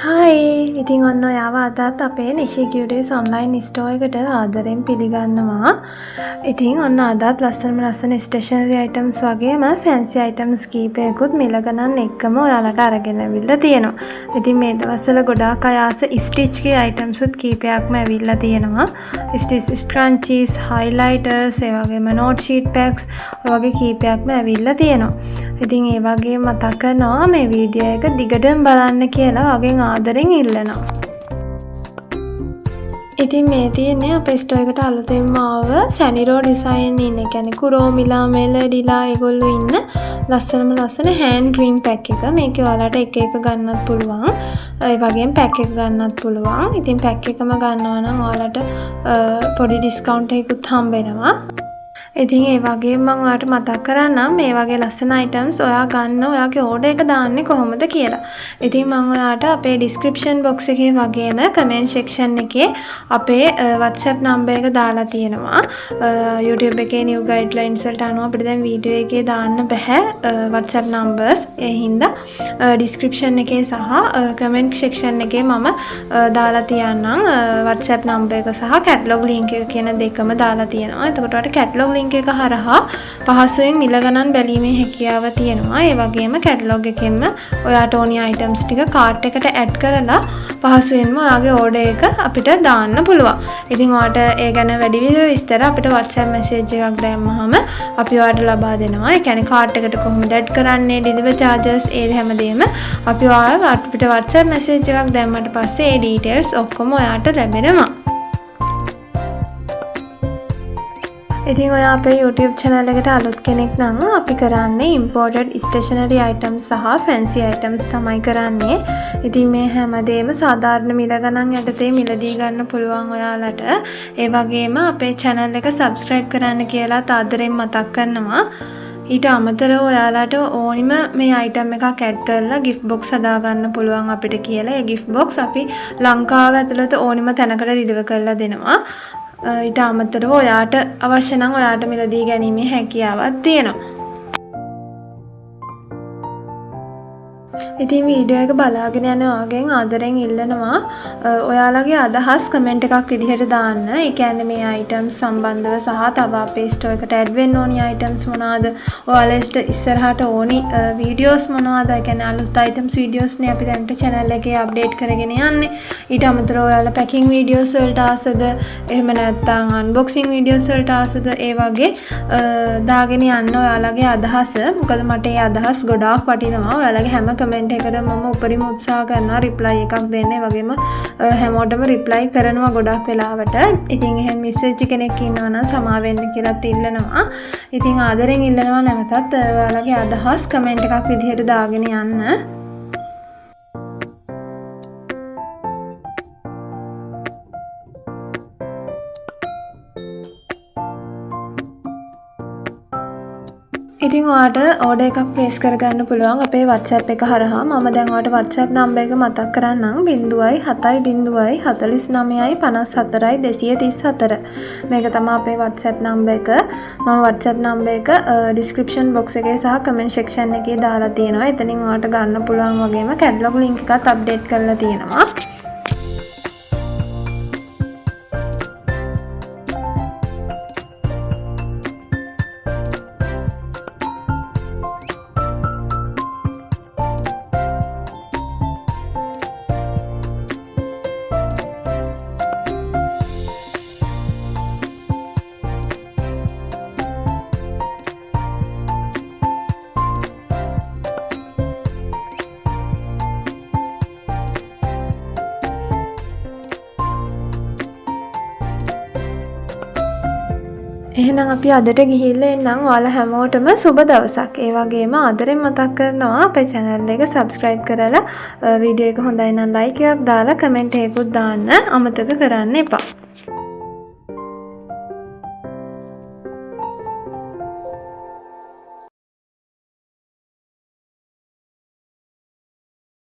Hi ඉතින් ඔන්න ඔයාව අදත් අපේ නිශි කියුඩේස් ඔන්ලයින් ස්ටෝර් එකට ආදරෙන් පිළිගන්නවා. ඉතින් ඔන්න අදත් ලස්සන ස්ටේෂනරි අයිටම්ස් වගේම ෆැන්සි අයිටම්ස් කීපයකුත් මිල ගණන් එක්කම ඔයාලට අරගෙන ඇවිල්ලා තියෙනවා. ඉතින් මේ දවස්වල ගොඩාක් අය ආස ස්ටිච් කී අයිටම්ස් උත් කීපයක්ම ඇවිල්ලා තියෙනවා. ස්ටිච් ස්ක්‍රන්චීස්, හයිලයිටර්ස්, ඒ වගේම නෝට් ෂීට් පැක්ස් වගේ කීපයක්ම ඇවිල්ලා තියෙනවා. ඉතින් ඒ වගේ මතක් කරනවා මේ වීඩියෝ එක දිගටම බලන්න කියලා වගේ ආදරෙන් ඉල්ලනවා. ඉතින් මේ තියෙන්නේ අපේ ස්ටෝර් එකට අලුතෙන්ම ආව සැනිරෝ ඩිසයින් ඉන්න. ඒ කියන්නේ කුරෝමිලා, මෙලඩිලා ඒගොල්ලෝ ඉන්න ලස්සන හෑන්ඩ් ක්‍රීම් පැක් එක. මේකේ ඔයාලට එක ගන්නත් පුළුවන්. ඒ වගේම පැක් එක ගන්නත් පුළුවන්. ඉතින් පැක් එකම ගන්නවා නම් ඔයාලට පොඩි ඩිස්කවුන්ට් එකකුත් හම්බ වෙනවා. ඉතින් ඒ වගේම මම ඔයාලට මතක් කරන්නම් මේ වගේ ලස්සන අයිටම්ස් ඔයා ගන්න ඔයාගේ ඕඩර් එක දාන්නේ කොහොමද කියලා. ඉතින් මම ඔයාලට අපේ ඩිස්ක්‍රිප්ෂන් බොක්ස් එකේ වගේම කමෙන්ට් සෙක්ෂන් එකේ අපේ WhatsApp නම්බර් එක දාලා තියෙනවා. YouTube එකේ new guidelines වලට අනුව අපිට දැන් වීඩියෝ එකේ දාන්න බෑ WhatsApp numbers. ඒ හින්දා ඩිස්ක්‍රිප්ෂන් එකේ සහ කමෙන්ට් සෙක්ෂන් එකේ මම දාලා තියන්නම් WhatsApp නම්බර් එක සහ කැටලොග් ලින්ක් එක කියන දෙකම දාලා තියෙනවා. එතකොට ඔයාලට කැටලොග් ලින්ක් එක හරහා පහසුවෙන් මිල ගණන් බැලීමේ හැකියාව තියෙනවා. ඒ වගේම කැටලොග් එකෙන්ම ඔයාට ඕනි අයිටම්ස් ටික කාර්ට් එකට ඇඩ් කරලා පහසුවෙන්ම ඔයාගේ ඕඩර් එක අපිට දාන්න පුළුවන්. ඉතින් ඔයාට ඒ ගැන වැඩි විස්තර අපිට WhatsApp message එකක් දැම්මහම අපි ඔයාට ලබා දෙනවා. ඒ කියන්නේ කාර්ට් එකට කොහොමද ඇඩ් කරන්නේ, delivery charges ඒ හැමදේම අපි ඔයාලා අපිට WhatsApp message එකක් දැම්මට පස්සේ ඒ details ඔක්කොම ඔයාට ලැබෙනවා. ඉතින් ඔයා අපේ YouTube channel එකට අලුත් කෙනෙක් නම් අපි කරන්නේ imported stationery items සහ fancy items තමයි කරන්නේ. ඉතින් මේ හැමදේම සාධාරණ මිල ගණන් යටතේ මිලදී ගන්න පුළුවන් ඔයාලට. ඒ වගේම අපේ channel එක subscribe කරන්න කියලා ආදරෙන් මතක් කරනවා. ඊට අමතරව ඔයාලට ඕනිම මේ අයිටම් එකක් ඇඩ් කරලා gift box හදාගන්න පුළුවන් අපිට කියලා. ඒ gift box අපි ලංකාව ඇතුළත ඕනිම තැනකට ඩිලිවර් කරලා දෙනවා. ඊට අමතරව ඔයාට අවශ්‍ය නම් ඔයාට මිලදී ගැනීමේ හැකියාවක් තියෙනවා. ඉතින් වීඩියෝ එක බලාගෙන යන ඔයගෙන් ආදරෙන් ඉල්ලනවා ඔයාලගේ අදහස් කමෙන්ට් එකක් විදිහට දාන්න. ඒ කියන්නේ මේ අයිටම්ස් සම්බන්ධව සහ තව අපේ ස්ටෝර් එකට ඇඩ් වෙන්න ඕනි අයිටම්ස් මොනවාද? ඔයාලට ඉස්සරහට ඕනි වීඩියෝස් මොනවාද? ඒ කියන්නේ අලුත් අයිටම්ස් වීඩියෝස් නේ අපි දැන් channel එකේ අප්ඩේට් කරගෙන යන්නේ. ඊට අමතරව ඔයාලා පැකින් වීඩියෝස් වලට ආසද? එහෙම නැත්නම් අන්බොක්සින් වීඩියෝස් වලට ආසද? ඒ වගේ දාගෙන යන්න ඔයාලගේ අදහස. මොකද මට ඒ අදහස් ගොඩාක් වටිනවා. ඔයාලගේ හැම කමෙන්ට් එකට මම උපරිම උත්සාහ කරනවා රිප්ලයි එකක් දෙන්න. ඒ වගේම හැමෝටම රිප්ලයි කරනවා ගොඩක් වෙලාවට. ඉතින් එහෙම මෙසේජ් කෙනෙක් ඉන්නවා නම් සමා වෙන්න කියලාත් ඉල්ලනවා. ඉතින් ආදරෙන් ඉල්ලනවා නැවතත් ඔයාලගේ අදහස් කමෙන්ට් එකක් විදිහට දාගෙන යන්න. ඉතින් ඔයාට ඕඩර් එකක් ප්ලේස් කරගන්න පුළුවන් අපේ WhatsApp එක හරහා. මම දැන් ඔයාට WhatsApp නම්බර් එක මතක් කරන්නම් 0705454 මේක තමයි අපේ WhatsApp නම්බර් එක. මම WhatsApp නම්බර් එක description box එකේ සහ comment section එකේ දාලා තියෙනවා. එතනින් ඔයාට ගන්න පුළුවන් වගේම catalog link එකත් අප්ඩේට් කරලා තියෙනවා. එහෙනම් අපි අදට ගිහිල්ලා එන්නම්. ඔයාලා හැමෝටම සුබ දවසක්. ඒ වගේම ආදරෙන් මතක් කරනවා අපේ channel එක subscribe කරලා වීඩියෝ එක හොඳයි නම් like එකක් දාලා comment එකකුත් දාන්න අමතක කරන්න එපා.